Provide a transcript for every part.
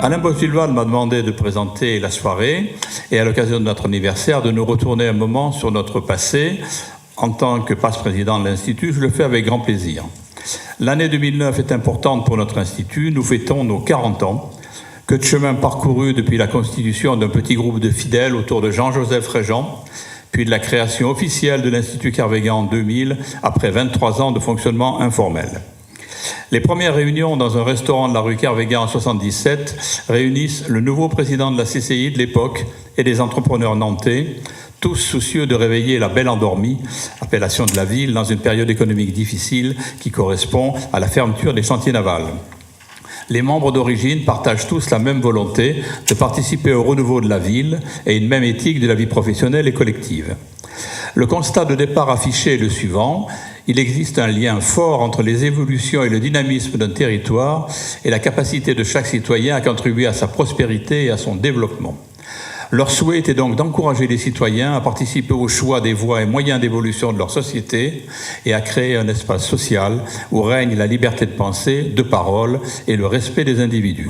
Alain Bosvilval m'a demandé de présenter la soirée et à l'occasion de notre anniversaire de nous retourner un moment sur notre passé. En tant que passe-président de l'Institut, je le fais avec grand plaisir. L'année 2009 est importante pour notre Institut. Nous fêtons nos 40 ans. Que de chemin parcouru depuis la constitution d'un petit groupe de fidèles autour de Jean-Joseph Régent, puis de la création officielle de l'Institut Kervégan en 2000, après 23 ans de fonctionnement informel. Les premières réunions dans un restaurant de la rue Kervégan en 1977 réunissent le nouveau président de la CCI de l'époque et des entrepreneurs nantais, tous soucieux de réveiller la belle endormie, appellation de la ville, dans une période économique difficile qui correspond à la fermeture des chantiers navals. Les membres d'origine partagent tous la même volonté de participer au renouveau de la ville et une même éthique de la vie professionnelle et collective. Le constat de départ affiché est le suivant. Il existe un lien fort entre les évolutions et le dynamisme d'un territoire et la capacité de chaque citoyen à contribuer à sa prospérité et à son développement. Leur souhait était donc d'encourager les citoyens à participer au choix des voies et moyens d'évolution de leur société et à créer un espace social où règne la liberté de pensée, de parole et le respect des individus.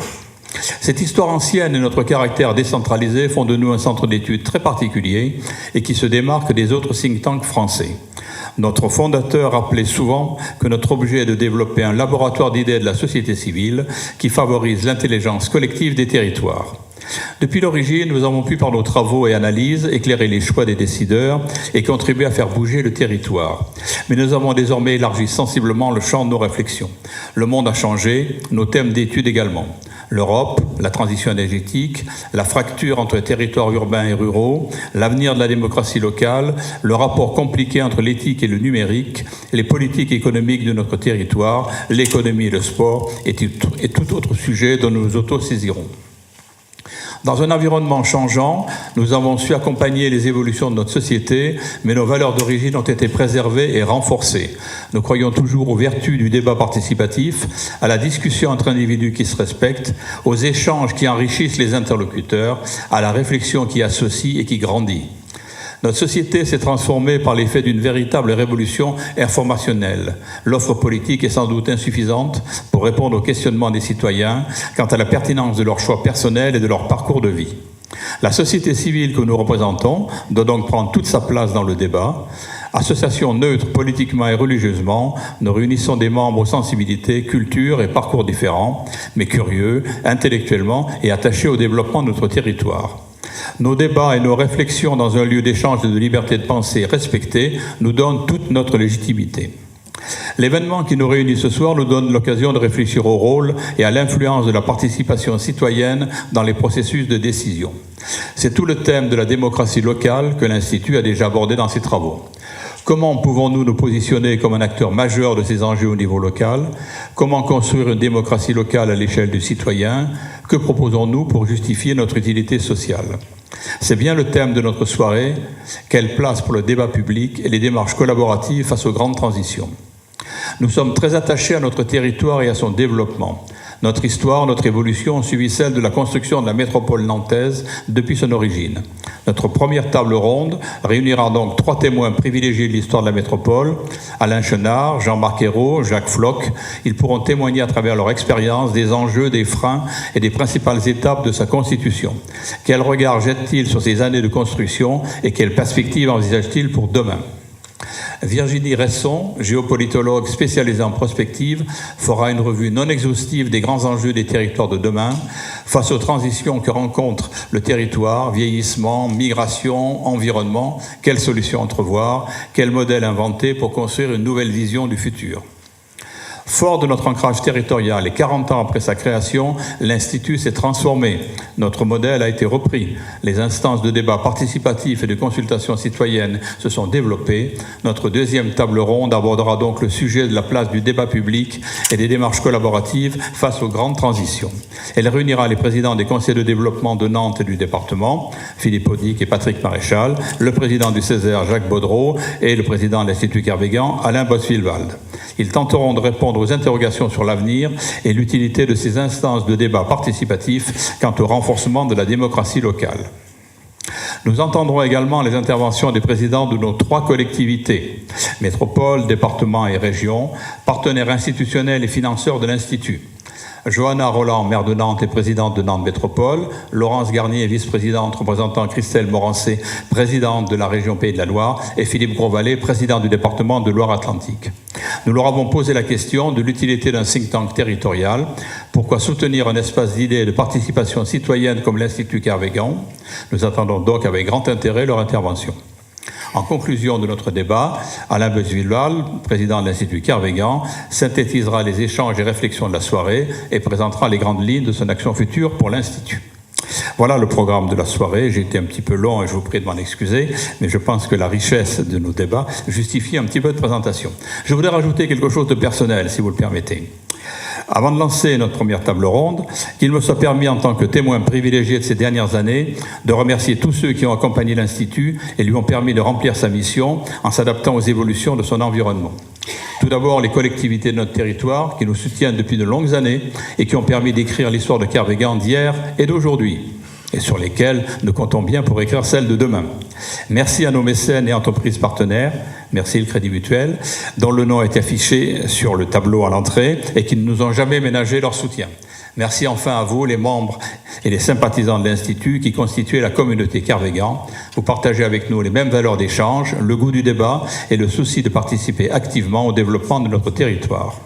Cette histoire ancienne et notre caractère décentralisé font de nous un centre d'études très particulier et qui se démarque des autres think tanks français. Notre fondateur rappelait souvent que notre objet est de développer un laboratoire d'idées de la société civile qui favorise l'intelligence collective des territoires. Depuis l'origine, nous avons pu, par nos travaux et analyses, éclairer les choix des décideurs et contribuer à faire bouger le territoire. Mais nous avons désormais élargi sensiblement le champ de nos réflexions. Le monde a changé, nos thèmes d'études également. L'Europe, la transition énergétique, la fracture entre les territoires urbains et ruraux, l'avenir de la démocratie locale, le rapport compliqué entre l'éthique et le numérique, les politiques économiques de notre territoire, l'économie et le sport et tout autre sujet dont nous nous auto-saisirons. Dans un environnement changeant, nous avons su accompagner les évolutions de notre société, mais nos valeurs d'origine ont été préservées et renforcées. Nous croyons toujours aux vertus du débat participatif, à la discussion entre individus qui se respectent, aux échanges qui enrichissent les interlocuteurs, à la réflexion qui associe et qui grandit. Notre société s'est transformée par l'effet d'une véritable révolution informationnelle. L'offre politique est sans doute insuffisante pour répondre aux questionnements des citoyens quant à la pertinence de leurs choix personnels et de leur parcours de vie. La société civile que nous représentons doit donc prendre toute sa place dans le débat. Association neutre politiquement et religieusement, nous réunissons des membres aux sensibilités, cultures et parcours différents, mais curieux, intellectuellement et attachés au développement de notre territoire. Nos débats et nos réflexions dans un lieu d'échange et de liberté de pensée respecté nous donnent toute notre légitimité. L'événement qui nous réunit ce soir nous donne l'occasion de réfléchir au rôle et à l'influence de la participation citoyenne dans les processus de décision. C'est tout le thème de la démocratie locale que l'Institut a déjà abordé dans ses travaux. Comment pouvons-nous nous positionner comme un acteur majeur de ces enjeux au niveau local? Comment construire une démocratie locale à l'échelle du citoyen? Que proposons-nous pour justifier notre utilité sociale? C'est bien le thème de notre soirée. Quelle place pour le débat public et les démarches collaboratives face aux grandes transitions? Nous sommes très attachés à notre territoire et à son développement. Notre histoire, notre évolution ont suivi celle de la construction de la métropole nantaise depuis son origine. Notre première table ronde réunira donc 3 témoins privilégiés de l'histoire de la métropole, Alain Chenard, Jean-Marc Ayrault, Jacques Floch. Ils pourront témoigner à travers leur expérience des enjeux, des freins et des principales étapes de sa constitution. Quel regard jette-t-il sur ces années de construction et quelles perspectives envisage-t-il pour demain ? Virginie Resson, géopolitologue spécialisée en prospective, fera une revue non exhaustive des grands enjeux des territoires de demain face aux transitions que rencontre le territoire, vieillissement, migration, environnement. Quelles solutions entrevoir? Quel modèle inventer pour construire une nouvelle vision du futur? Fort de notre ancrage territorial et 40 ans après sa création, l'Institut s'est transformé. Notre modèle a été repris. Les instances de débat participatif et de consultation citoyenne se sont développées. Notre deuxième table ronde abordera donc le sujet de la place du débat public et des démarches collaboratives face aux grandes transitions. Elle réunira les présidents des conseils de développement de Nantes et du département, Philippe Audic et Patrick Maréchal, le président du Césaire, Jacques Baudreau, et le président de l'Institut Kervégan, Alain Bosvilval. Ils tenteront de répondre aux interrogations sur l'avenir et l'utilité de ces instances de débat participatif quant au renforcement de la démocratie locale. Nous entendrons également les interventions des présidents de nos 3 collectivités, métropole, département et région, partenaires institutionnels et financeurs de l'Institut. Johanna Roland, maire de Nantes et présidente de Nantes Métropole, Laurence Garnier, vice-présidente représentant Christelle Morancé, présidente de la région Pays de la Loire, et Philippe Grosvalet, président du département de Loire-Atlantique. Nous leur avons posé la question de l'utilité d'un think tank territorial. Pourquoi soutenir un espace d'idées et de participation citoyenne comme l'Institut Kervégan? Nous attendons donc avec grand intérêt leur intervention. En conclusion de notre débat, Alain Beuzvillal, président de l'Institut Kervégan, synthétisera les échanges et réflexions de la soirée et présentera les grandes lignes de son action future pour l'Institut. Voilà le programme de la soirée. J'ai été un petit peu long et je vous prie de m'en excuser, mais je pense que la richesse de nos débats justifie un petit peu de présentation. Je voudrais rajouter quelque chose de personnel, si vous le permettez. Avant de lancer notre première table ronde, qu'il me soit permis en tant que témoin privilégié de ces dernières années de remercier tous ceux qui ont accompagné l'Institut et lui ont permis de remplir sa mission en s'adaptant aux évolutions de son environnement. Tout d'abord, les collectivités de notre territoire qui nous soutiennent depuis de longues années et qui ont permis d'écrire l'histoire de Kervégan d'hier et d'aujourd'hui, et sur lesquelles nous comptons bien pour écrire celle de demain. Merci à nos mécènes et entreprises partenaires, merci le Crédit Mutuel, dont le nom est affiché sur le tableau à l'entrée et qui ne nous ont jamais ménagé leur soutien. Merci enfin à vous, les membres et les sympathisants de l'Institut qui constituez la communauté Kervégan. Vous partagez avec nous les mêmes valeurs d'échange, le goût du débat et le souci de participer activement au développement de notre territoire.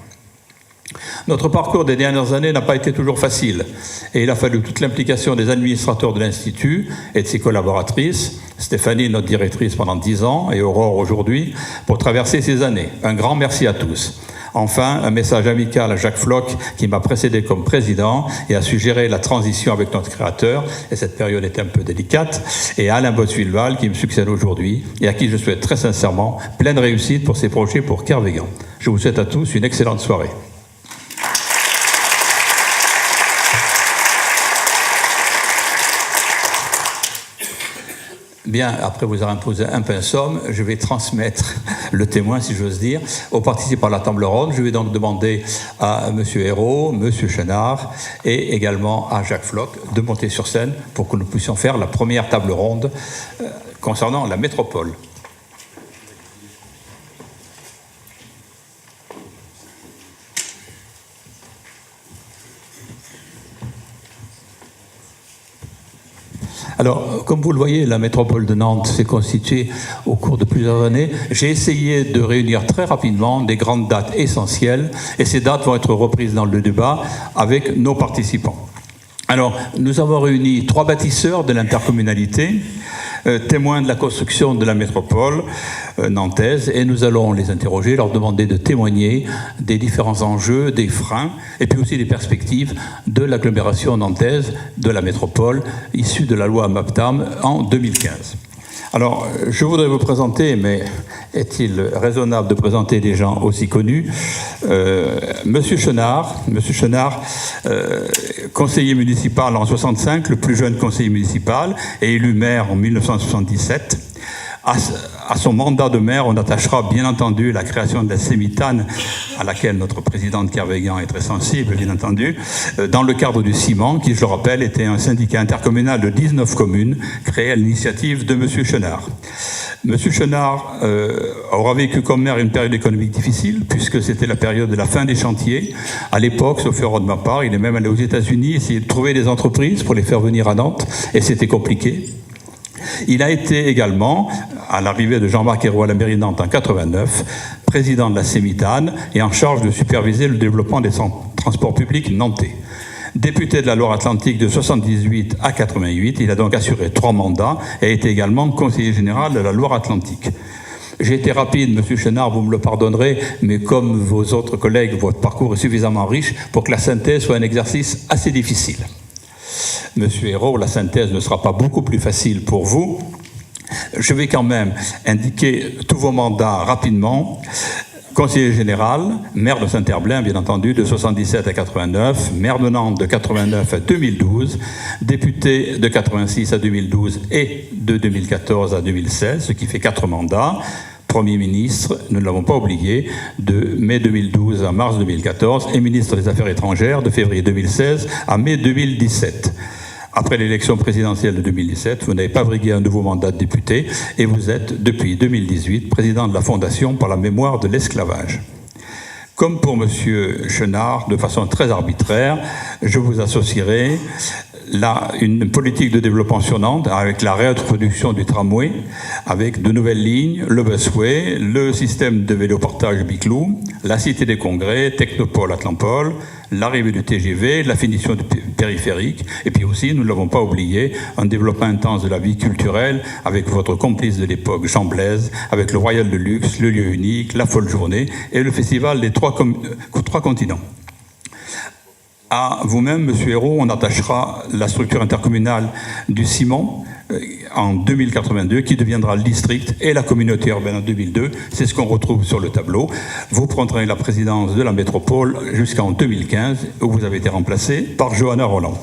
Notre parcours des dernières années n'a pas été toujours facile et il a fallu toute l'implication des administrateurs de l'Institut et de ses collaboratrices, Stéphanie, notre directrice pendant 10 ans, et Aurore aujourd'hui, pour traverser ces années. Un grand merci à tous. Enfin, un message amical à Jacques Floch qui m'a précédé comme président et a suggéré la transition avec notre créateur, et cette période était un peu délicate, et à Alain Beuzvillal qui me succède aujourd'hui et à qui je souhaite très sincèrement pleine réussite pour ses projets pour Kervégan. Je vous souhaite à tous une excellente soirée. Bien, après vous avoir imposé un pensum, je vais transmettre le témoin, si j'ose dire, aux participants à la table ronde. Je vais donc demander à M. Hérault, M. Chenard et également à Jacques Floch de monter sur scène pour que nous puissions faire la première table ronde concernant la métropole. Alors, comme vous le voyez, la métropole de Nantes s'est constituée au cours de plusieurs années. J'ai essayé de réunir très rapidement des grandes dates essentielles, et ces dates vont être reprises dans le débat avec nos participants. Alors, nous avons réuni 3 bâtisseurs de l'intercommunalité, témoins de la construction de la métropole nantaise, et nous allons les interroger, leur demander de témoigner des différents enjeux, des freins, et puis aussi des perspectives de l'agglomération nantaise, de la métropole, issue de la loi MAPTAM en 2015. Alors, je voudrais vous présenter, mais est-il raisonnable de présenter des gens aussi connus? Monsieur Chenard, conseiller municipal en 65, le plus jeune conseiller municipal, et élu maire en 1977. À son mandat de maire, on attachera bien entendu la création de la Sémitane, à laquelle notre président de Kervégan est très sensible, bien entendu, dans le cadre du ciment, qui, je le rappelle, était un syndicat intercommunal de 19 communes, créé à l'initiative de M. Chenard. M. Chenard aura vécu comme maire une période économique difficile, puisque c'était la période de la fin des chantiers. À l'époque, sauf erreur de ma part, il est même allé aux États-Unis essayer de trouver des entreprises pour les faire venir à Nantes, et c'était compliqué. Il a été également, à l'arrivée de Jean-Marc Ayrault à la mairie de Nantes en 1989, président de la Sémitane et en charge de superviser le développement des transports publics nantais. Député de la Loire-Atlantique de 1978 à 1988, il a donc assuré 3 mandats et a été également conseiller général de la Loire-Atlantique. J'ai été rapide, M. Chenard, vous me le pardonnerez, mais comme vos autres collègues, votre parcours est suffisamment riche pour que la synthèse soit un exercice assez difficile. Monsieur Hérault, la synthèse ne sera pas beaucoup plus facile pour vous. Je vais quand même indiquer tous vos mandats rapidement. Conseiller général, maire de Saint-Herblain, bien entendu, de 1977 à 1989, maire de Nantes de 1989 à 2012, député de 1986 à 2012 et de 2014 à 2016, ce qui fait 4 mandats. Premier ministre, nous ne l'avons pas oublié, de mai 2012 à mars 2014, et ministre des Affaires étrangères de février 2016 à mai 2017. Après l'élection présidentielle de 2017, vous n'avez pas brigué un nouveau mandat de député et vous êtes, depuis 2018, président de la Fondation pour la mémoire de l'esclavage. Comme pour M. Chenard, de façon très arbitraire, je vous associerai une politique de développement surnante avec la réintroduction du tramway, avec de nouvelles lignes, le busway, le système de vélo-partage Biclou, la cité des congrès, Technopole Atlampole, l'arrivée du TGV, la finition du périphérique, et puis aussi, nous ne l'avons pas oublié, un développement intense de la vie culturelle avec votre complice de l'époque, Jean Blaise, avec le Royal de Luxe, le lieu unique, la folle journée et le festival des trois continents. À vous-même, Monsieur Hérault, on attachera la structure intercommunale du Simon en 2082, qui deviendra le district, et la communauté urbaine en 2002. C'est ce qu'on retrouve sur le tableau. Vous prendrez la présidence de la métropole jusqu'en 2015, où vous avez été remplacé par Johanna Roland.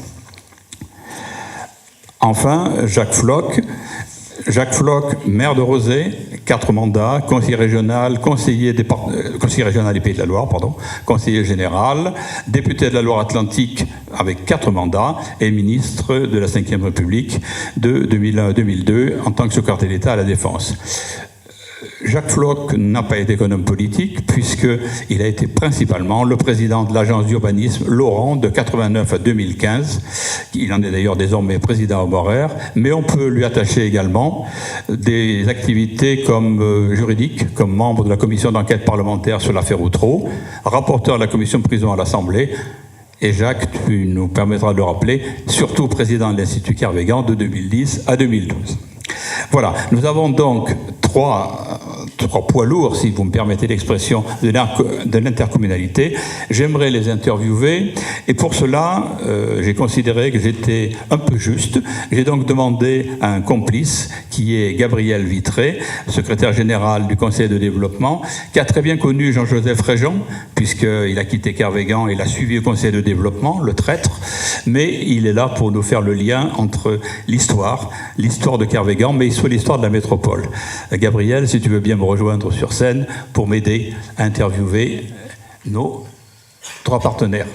Enfin, Jacques Floch, maire de Rozay, 4 mandats, conseiller régional, conseiller régional des Pays de la Loire, conseiller général, député de la Loire-Atlantique avec 4 mandats et ministre de la Ve République de 2001 à 2002 en tant que secrétaire d'État à la Défense. Jacques Floch n'a pas été qu'un homme politique, puisqu'il a été principalement le président de l'agence d'urbanisme Laurent de 89 à 2015. Il en est d'ailleurs désormais président honoraire, mais on peut lui attacher également des activités comme juridiques, comme membre de la commission d'enquête parlementaire sur l'affaire Outreau, rapporteur de la commission de prison à l'Assemblée, et Jacques, tu nous permettras de le rappeler, surtout président de l'Institut Kervégan de 2010 à 2012. Voilà, nous avons donc trois poids lourds, si vous me permettez l'expression, de l'intercommunalité. J'aimerais les interviewer, et pour cela, j'ai considéré que j'étais un peu juste. J'ai donc demandé à un complice, qui est Gabriel Vitré, secrétaire général du Conseil de développement, qui a très bien connu Jean-Joseph Réjean, puisqu'il a quitté Kervégan, il a suivi le Conseil de développement, le traître, mais il est là pour nous faire le lien entre l'histoire de Kervégan, mais sur l'histoire de la métropole. Gabriel, si tu veux bien me rejoindre sur scène pour m'aider à interviewer nos 3 partenaires.